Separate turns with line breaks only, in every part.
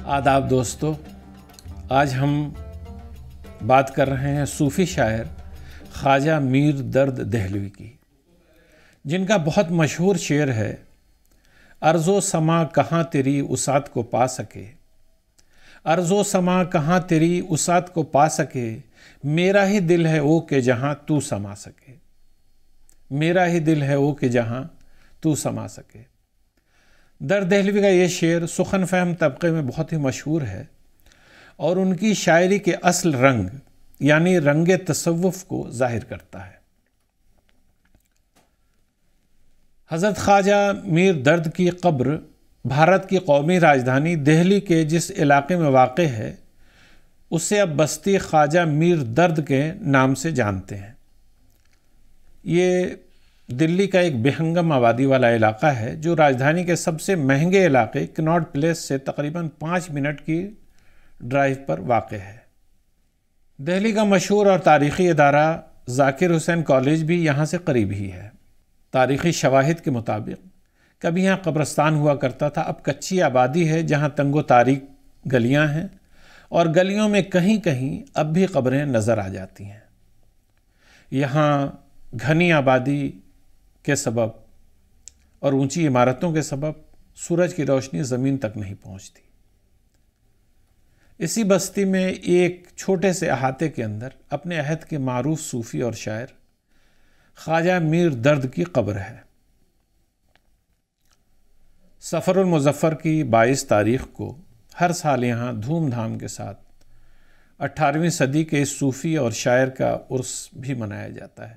آداب دوستو، آج ہم بات کر رہے ہیں صوفی شاعر خواجہ میر درد دہلوی کی، جن کا بہت مشہور شعر ہے ارض و سما کہاں تیری وسعت کو پا سکے، ارض و سما کہاں تیری وسعت کو پا سکے، میرا ہی دل ہے وہ کہ جہاں تو سما سکے، میرا ہی دل ہے وہ کہ جہاں تو سما سکے۔ درد دہلوی کا یہ شعر سخن فہم طبقے میں بہت ہی مشہور ہے اور ان کی شاعری کے اصل رنگ یعنی رنگ تصوف کو ظاہر کرتا ہے۔ حضرت خواجہ میر درد کی قبر بھارت کی قومی راجدھانی دہلی کے جس علاقے میں واقع ہے اسے اب بستی خواجہ میر درد کے نام سے جانتے ہیں۔ یہ دلی کا ایک بہنگم آبادی والا علاقہ ہے جو راجدھانی کے سب سے مہنگے علاقے کناٹ پلیس سے تقریباً 5 منٹ کی ڈرائیو پر واقع ہے۔ دہلی کا مشہور اور تاریخی ادارہ ذاکر حسین کالج بھی یہاں سے قریب ہی ہے۔ تاریخی شواہد کے مطابق کبھی یہاں قبرستان ہوا کرتا تھا، اب کچی آبادی ہے جہاں تنگ و تاریک گلیاں ہیں اور گلیوں میں کہیں کہیں اب بھی قبریں نظر آ جاتی ہیں۔ یہاں گھنی آبادی کے سبب اور اونچی عمارتوں کے سبب سورج کی روشنی زمین تک نہیں پہنچتی۔ اسی بستی میں ایک چھوٹے سے احاطے کے اندر اپنے عہد کے معروف صوفی اور شاعر خواجہ میر درد کی قبر ہے۔ صفر المظفر کی 22 تاریخ کو ہر سال یہاں دھوم دھام کے ساتھ 18ویں صدی کے اس صوفی اور شاعر کا عرس بھی منایا جاتا ہے۔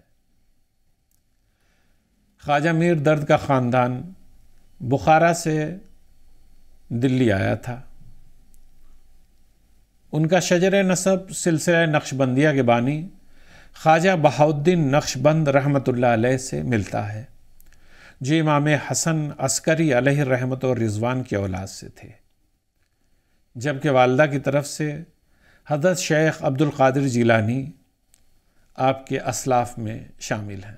خواجہ میر درد کا خاندان بخارا سے دلی آیا تھا۔ ان کا شجر نسب سلسلہ نقشبندیہ کے بانی خواجہ بہاؤالدین نقشبند رحمۃ اللہ علیہ سے ملتا ہے، جو امام حسن عسکری علیہ رحمت اور رضوان کی اولاد سے تھے، جبکہ والدہ کی طرف سے حضرت شیخ عبد القادر جیلانی آپ کے اسلاف میں شامل ہیں۔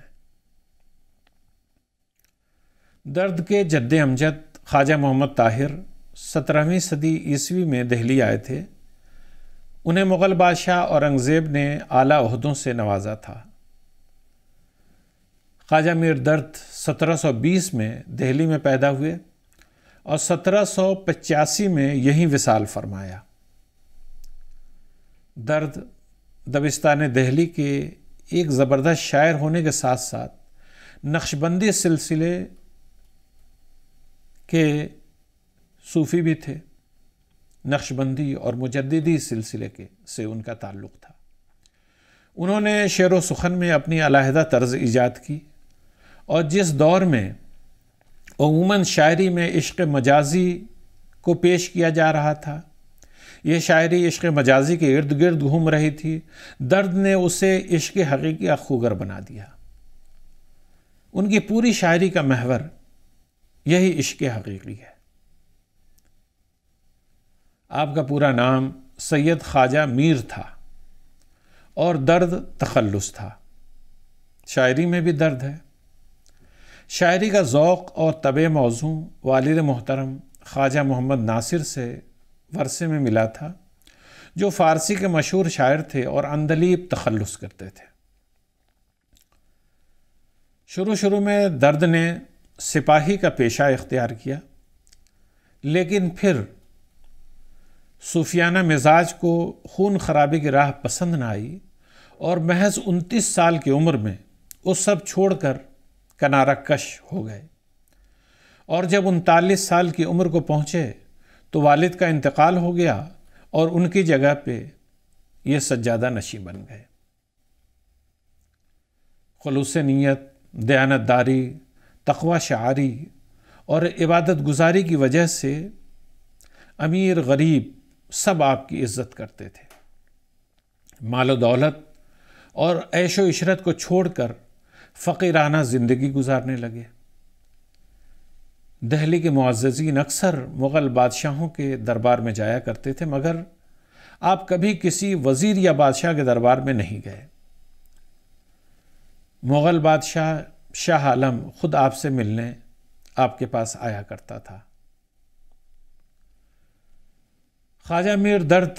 درد کے جد امجد خواجہ محمد طاہر 17ویں صدی عیسوی میں دہلی آئے تھے۔ انہیں مغل بادشاہ اورنگزیب نے اعلیٰ عہدوں سے نوازا تھا۔ خواجہ میر درد 1720 میں دہلی میں پیدا ہوئے اور 1785 میں یہیں وصال فرمایا۔ درد دبستان دہلی کے ایک زبردست شاعر ہونے کے ساتھ ساتھ نقشبندی سلسلے کے صوفی بھی تھے۔ نقشبندی اور مجددی سلسلے سے ان کا تعلق تھا۔ انہوں نے شعر و سخن میں اپنی علیحدہ طرز ایجاد کی اور جس دور میں عموماً شاعری میں عشق مجازی کو پیش کیا جا رہا تھا، یہ شاعری عشق مجازی کے ارد گرد گھوم رہی تھی، درد نے اسے عشق حقیقی اخوگر بنا دیا۔ ان کی پوری شاعری کا محور یہی عشق حقیقی ہے۔ آپ کا پورا نام سید خواجہ میر تھا اور درد تخلص تھا۔ شاعری میں بھی درد ہے۔ شاعری کا ذوق اور طبع موزوں والد محترم خواجہ محمد ناصر سے ورثے میں ملا تھا، جو فارسی کے مشہور شاعر تھے اور عندلیب تخلص کرتے تھے۔ شروع میں درد نے سپاہی کا پیشہ اختیار کیا، لیکن پھر صوفیانہ مزاج کو خون خرابی کی راہ پسند نہ آئی اور محض 29 سال کی عمر میں وہ سب چھوڑ کر کنارہ کش ہو گئے، اور جب 39 سال کی عمر کو پہنچے تو والد کا انتقال ہو گیا اور ان کی جگہ پہ یہ سجادہ نشیں بن گئے۔ خلوص نیت، دیانت داری، تقوی شعاری اور عبادت گزاری کی وجہ سے امیر غریب سب آپ کی عزت کرتے تھے۔ مال و دولت اور عیش و عشرت کو چھوڑ کر فقیرانہ زندگی گزارنے لگے۔ دہلی کے معززین اکثر مغل بادشاہوں کے دربار میں جایا کرتے تھے، مگر آپ کبھی کسی وزیر یا بادشاہ کے دربار میں نہیں گئے۔ مغل بادشاہ شاہ عالم خود آپ سے ملنے آپ کے پاس آیا کرتا تھا۔ خواجہ میر درد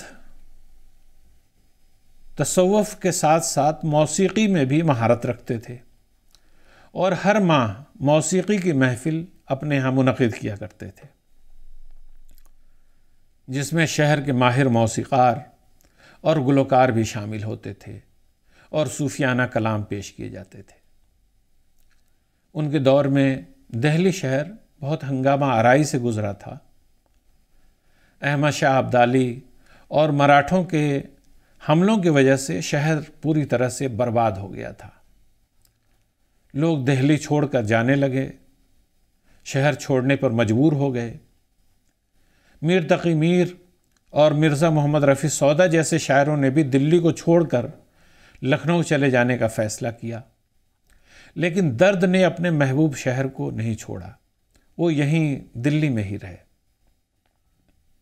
تصوف کے ساتھ ساتھ موسیقی میں بھی مہارت رکھتے تھے اور ہر ماہ موسیقی کی محفل اپنے ہاں منعقد کیا کرتے تھے، جس میں شہر کے ماہر موسیقار اور گلوکار بھی شامل ہوتے تھے اور صوفیانہ کلام پیش کیے جاتے تھے۔ ان کے دور میں دہلی شہر بہت ہنگامہ آرائی سے گزرا تھا۔ احمد شاہ ابدالی اور مراٹھوں کے حملوں کی وجہ سے شہر پوری طرح سے برباد ہو گیا تھا۔ لوگ دہلی چھوڑ کر جانے لگے، شہر چھوڑنے پر مجبور ہو گئے۔ میر تقی میر اور مرزا محمد رفیع سودا جیسے شاعروں نے بھی دلی کو چھوڑ کر لکھنؤ چلے جانے کا فیصلہ کیا، لیکن درد نے اپنے محبوب شہر کو نہیں چھوڑا، وہ یہیں دلی میں ہی رہے۔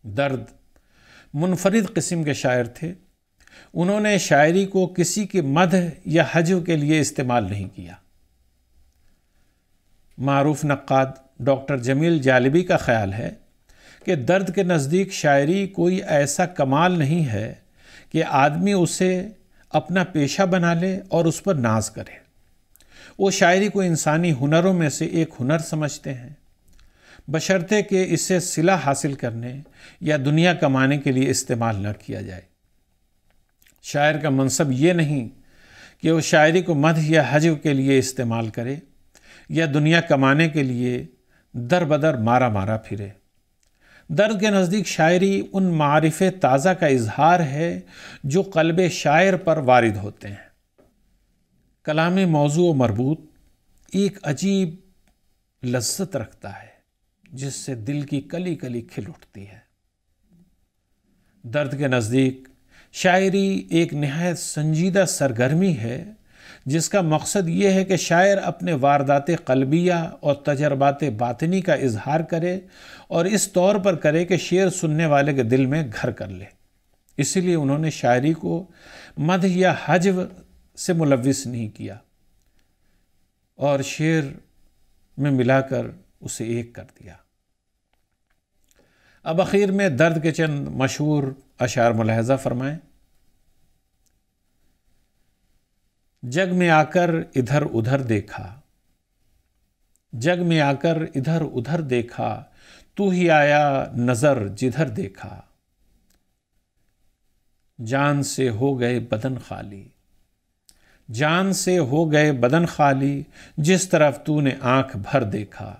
درد منفرد قسم کے شاعر تھے۔ انہوں نے شاعری کو کسی کے مدح یا حجو کے لیے استعمال نہیں کیا۔ معروف نقاد ڈاکٹر جمیل جالبی کا خیال ہے کہ درد کے نزدیک شاعری کوئی ایسا کمال نہیں ہے کہ آدمی اسے اپنا پیشہ بنا لے اور اس پر ناز کرے۔ وہ شاعری کو انسانی ہنروں میں سے ایک ہنر سمجھتے ہیں، بشرطے کہ اسے صلہ حاصل کرنے یا دنیا کمانے کے لیے استعمال نہ کیا جائے۔ شاعر کا منصب یہ نہیں کہ وہ شاعری کو مدح یا حجو کے لیے استعمال کرے یا دنیا کمانے کے لیے در بدر مارا مارا پھرے۔ درد کے نزدیک شاعری ان معارف تازہ کا اظہار ہے جو قلب شاعر پر وارد ہوتے ہیں۔ کلام موضوع و مربوط ایک عجیب لذت رکھتا ہے جس سے دل کی کلی کلی کھل اٹھتی ہے۔ درد کے نزدیک شاعری ایک نہایت سنجیدہ سرگرمی ہے جس کا مقصد یہ ہے کہ شاعر اپنے واردات قلبیہ اور تجربات باطنی کا اظہار کرے اور اس طور پر کرے کہ شعر سننے والے کے دل میں گھر کر لے۔ اسی لیے انہوں نے شاعری کو مدح یا حجو سے ملوث نہیں کیا اور شعر میں ملا کر اسے ایک کر دیا۔ اب اخیر میں درد کے چند مشہور اشعار ملاحظہ فرمائیں۔ جگ میں آ کر ادھر ادھر دیکھا، جگ میں آ کر ادھر ادھر دیکھا، تو ہی آیا نظر جدھر دیکھا، جان سے ہو گئے بدن خالی، جان سے ہو گئے بدن خالی، جس طرف تو نے آنکھ بھر دیکھا۔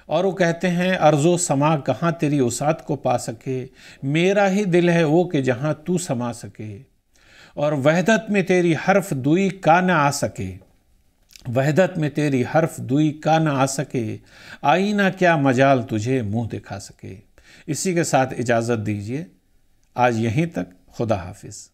اور وہ کہتے ہیں ارض و سما کہاں تیری وسعت کو پا سکے، میرا ہی دل ہے وہ کہ جہاں تو سما سکے، اور وحدت میں تیری حرف دوئی کا نہ آ سکے، وحدت میں تیری حرف دوئی کا نہ آ سکے، آئینہ کیا مجال تجھے منہ دکھا سکے۔ اسی کے ساتھ اجازت دیجیے، آج یہیں تک، خدا حافظ۔